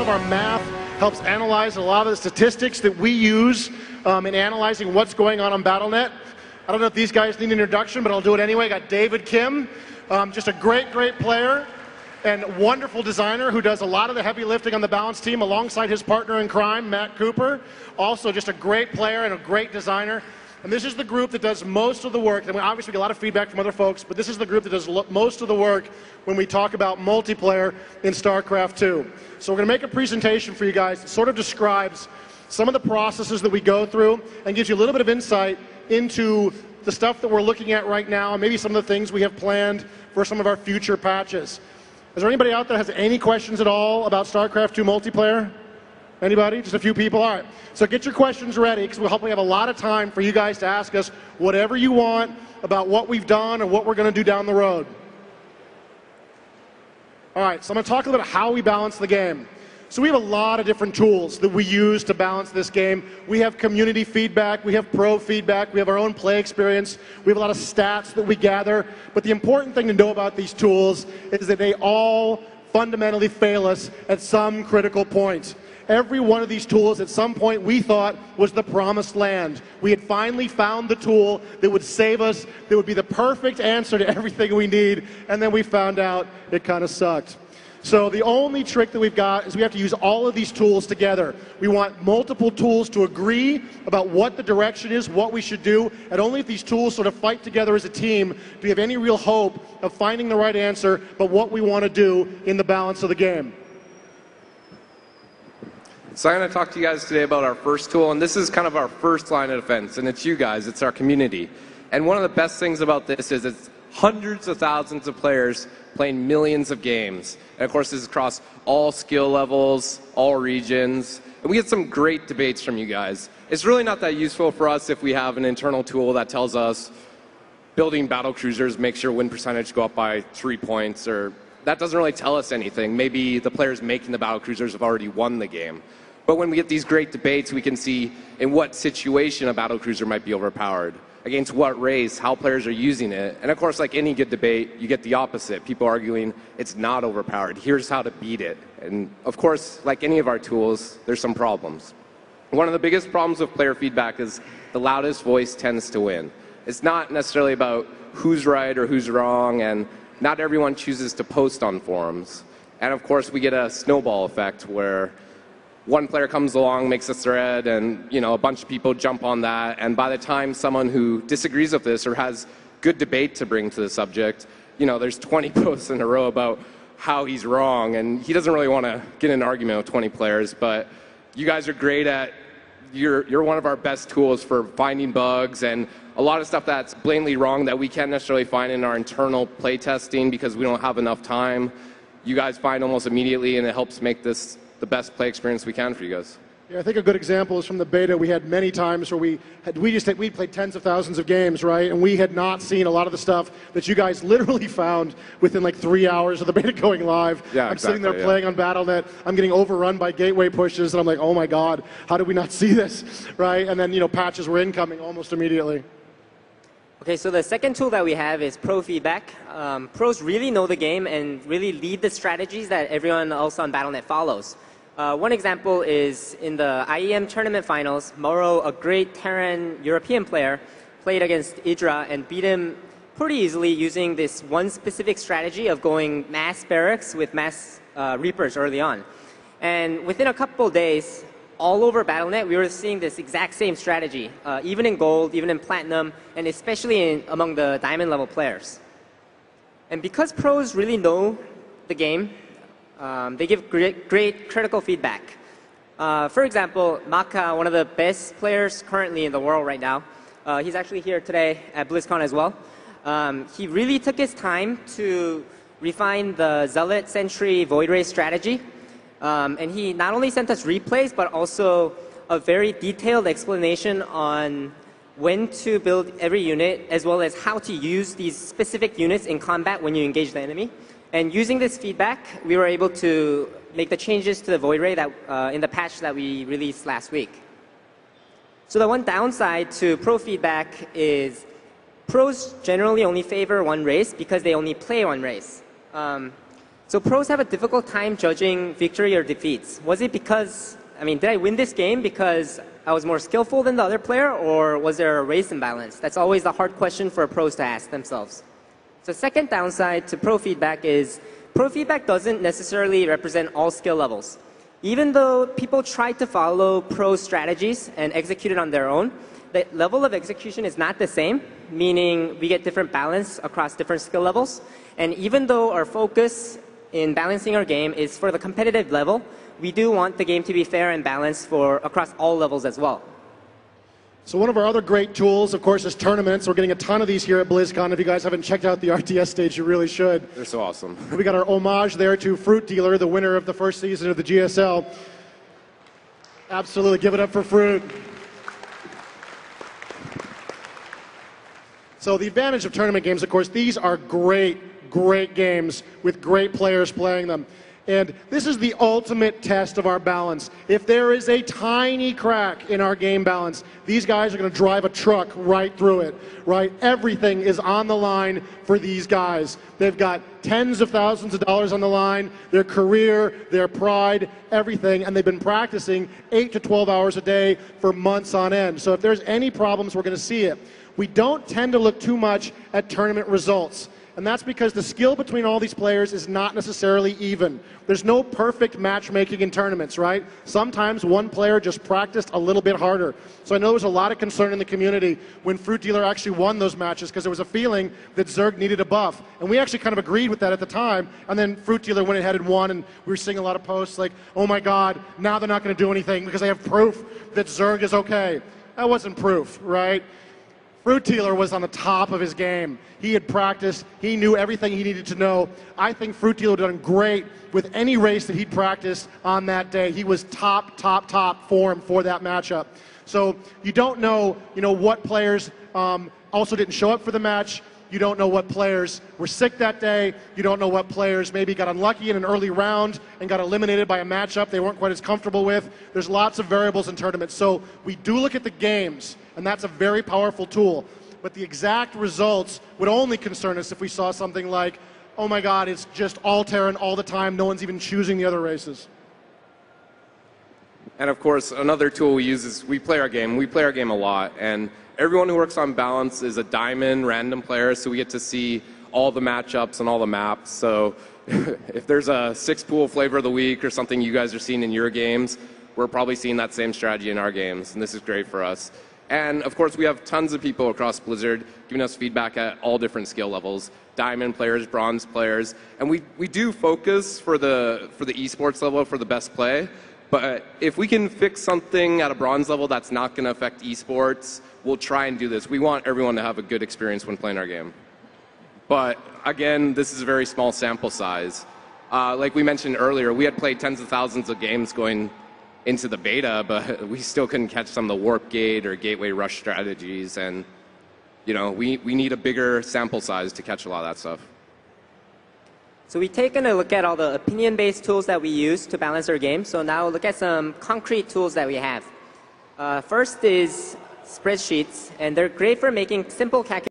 of our math, helps analyze a lot of the statistics that we use in analyzing what's going on BattleNet. I don't know if these guys need an introduction, but I'll do it anyway. I got David Kim, just a great player and wonderful designer who does a lot of the heavy lifting on the Balance team alongside his partner in crime, Matt Cooper. Also just a great player and a great designer. And this is the group that does most of the work. And we obviously get a lot of feedback from other folks, but this is the group that does most of the work when we talk about multiplayer in StarCraft 2. So we're going to make a presentation for you guys that sort of describes some of the processes that we go through and gives you a little bit of insight into the stuff that we're looking at right now and maybe some of the things we have planned for some of our future patches. Is there anybody out there that has any questions at all about StarCraft 2 multiplayer? Anybody? Just a few people? All right. So get your questions ready because we'll hopefully have a lot of time for you guys to ask us whatever you want about what we've done or what we're going to do down the road. All right. So I'm going to talk a little bit about how we balance the game. So we have a lot of different tools that we use to balance this game. We have community feedback, we have pro feedback, we have our own play experience, we have a lot of stats that we gather. But the important thing to know about these tools is that they all fundamentally fail us at some critical point. Every one of these tools at some point we thought was the promised land. We had finally found the tool that would save us, that would be the perfect answer to everything we need, and then we found out it kind of sucked. So the only trick that we've got is we have to use all of these tools together. We want multiple tools to agree about what the direction is, what we should do, and only if these tools sort of fight together as a team do we have any real hope of finding the right answer, but what we want to do in the balance of the game. So I'm going to talk to you guys today about our first tool, and this is kind of our first line of defense, and it's you guys, it's our community. And one of the best things about this is it's hundreds of thousands of players playing millions of games. And of course, this is across all skill levels, all regions, and we get some great debates from you guys. It's really not that useful for us if we have an internal tool that tells us building battle cruisers makes your win percentage go up by 3 points, or that doesn't really tell us anything. Maybe the players making the battle cruisers have already won the game. But when we get these great debates, we can see in what situation a battle cruiser might be overpowered, against what race, how players are using it. And of course, like any good debate, you get the opposite. People arguing it's not overpowered. Here's how to beat it. And of course, like any of our tools, there's some problems. One of the biggest problems with player feedback is the loudest voice tends to win. It's not necessarily about who's right or who's wrong, and not everyone chooses to post on forums. And of course, we get a snowball effect where one player comes along, makes a thread, and a bunch of people jump on that. And by the time someone who disagrees with this or has good debate to bring to the subject, there's 20 posts in a row about how he's wrong, and he doesn't really want to get in an argument with 20 players. But you guys are great at. You're one of our best tools for finding bugs and a lot of stuff that's blatantly wrong that we can't necessarily find in our internal play testing because we don't have enough time. You guys find almost immediately, and it helps make this the best play experience we can for you guys. Yeah, I think a good example is from the beta we had many times where we played tens of thousands of games, right? And we had not seen a lot of the stuff that you guys literally found within like 3 hours of the beta going live. Yeah, I'm sitting there playing on BattleNet. I'm getting overrun by gateway pushes, and I'm like, oh my God, how did we not see this, right? And then patches were incoming almost immediately. Okay, so the second tool that we have is pro feedback. Pros really know the game and really lead the strategies that everyone else on BattleNet follows. One example is in the IEM tournament finals, Mauro, a great Terran European player, played against Idra and beat him pretty easily using this one specific strategy of going mass barracks with mass Reapers early on. And within a couple days, all over BattleNet, we were seeing this exact same strategy, even in gold, even in platinum, and especially among the diamond level players. And because pros really know the game, they give great critical feedback. For example, Maka, one of the best players currently in the world right now, he's actually here today at Blizzcon as well. He really took his time to refine the Zealot Sentry Void Ray strategy. And he not only sent us replays, but also a very detailed explanation on when to build every unit, as well as how to use these specific units in combat when you engage the enemy. And using this feedback, we were able to make the changes to the Void Ray that, in the patch that we released last week. So the one downside to pro feedback is pros generally only favor one race because they only play one race. So pros have a difficult time judging victory or defeats. Was it because, did I win this game because I was more skillful than the other player, or was there a race imbalance? That's always the hard question for pros to ask themselves. So second downside to pro feedback is pro feedback doesn't necessarily represent all skill levels. Even though people try to follow pro strategies and execute it on their own, the level of execution is not the same, meaning we get different balance across different skill levels. And even though our focus in balancing our game is for the competitive level, we do want the game to be fair and balanced across all levels as well. So one of our other great tools, of course, is tournaments. We're getting a ton of these here at Blizzcon. If you guys haven't checked out the RTS stage, you really should. They're so awesome. We got our homage there to Fruit Dealer, the winner of the first season of the GSL. Absolutely, give it up for Fruit. So the advantage of tournament games, of course, these are great games with great players playing them. And this is the ultimate test of our balance. If there is a tiny crack in our game balance, these guys are going to drive a truck right through it, right? Everything is on the line for these guys. They've got tens of thousands of dollars on the line, their career, their pride, everything, and they've been practicing 8 to 12 hours a day for months on end. So if there's any problems, we're going to see it. We don't tend to look too much at tournament results. And that's because the skill between all these players is not necessarily even. There's no perfect matchmaking in tournaments, right? Sometimes one player just practiced a little bit harder. So I know there was a lot of concern in the community when Fruit Dealer actually won those matches because there was a feeling that Zerg needed a buff. And we actually kind of agreed with that at the time. And then Fruit Dealer went ahead and won, and we were seeing a lot of posts like, oh my God, now they're not going to do anything because they have proof that Zerg is okay. That wasn't proof, right? Fruit Dealer was on the top of his game. He had practiced. He knew everything he needed to know. I think Fruit Dealer done great with any race that he'd practiced on that day. He was top form for that matchup. So you don't know, what players also didn't show up for the match. You don't know what players were sick that day. You don't know what players maybe got unlucky in an early round and got eliminated by a matchup they weren't quite as comfortable with. There's lots of variables in tournaments. So we do look at the games, and that's a very powerful tool. But the exact results would only concern us if we saw something like, oh my God, it's just all Terran all the time. No one's even choosing the other races. And of course, another tool we use is we play our game. We play our game a lot. And everyone who works on balance is a diamond random player, so we get to see all the matchups and all the maps. So if there's a 6-pool flavor of the week or something you guys are seeing in your games, we're probably seeing that same strategy in our games, and this is great for us. And of course, we have tons of people across Blizzard giving us feedback at all different skill levels, diamond players, bronze players, and we do focus for the esports level for the best play. But if we can fix something at a bronze level that's not going to affect esports, we'll try and do this. We want everyone to have a good experience when playing our game. But again, this is a very small sample size. Like we mentioned earlier, we had played tens of thousands of games going into the beta, but we still couldn't catch some of the warp gate or gateway rush strategies. And we need a bigger sample size to catch a lot of that stuff. So we've taken a look at all the opinion-based tools that we use to balance our game. So now look at some concrete tools that we have. First is spreadsheets, and they're great for making simple calculations.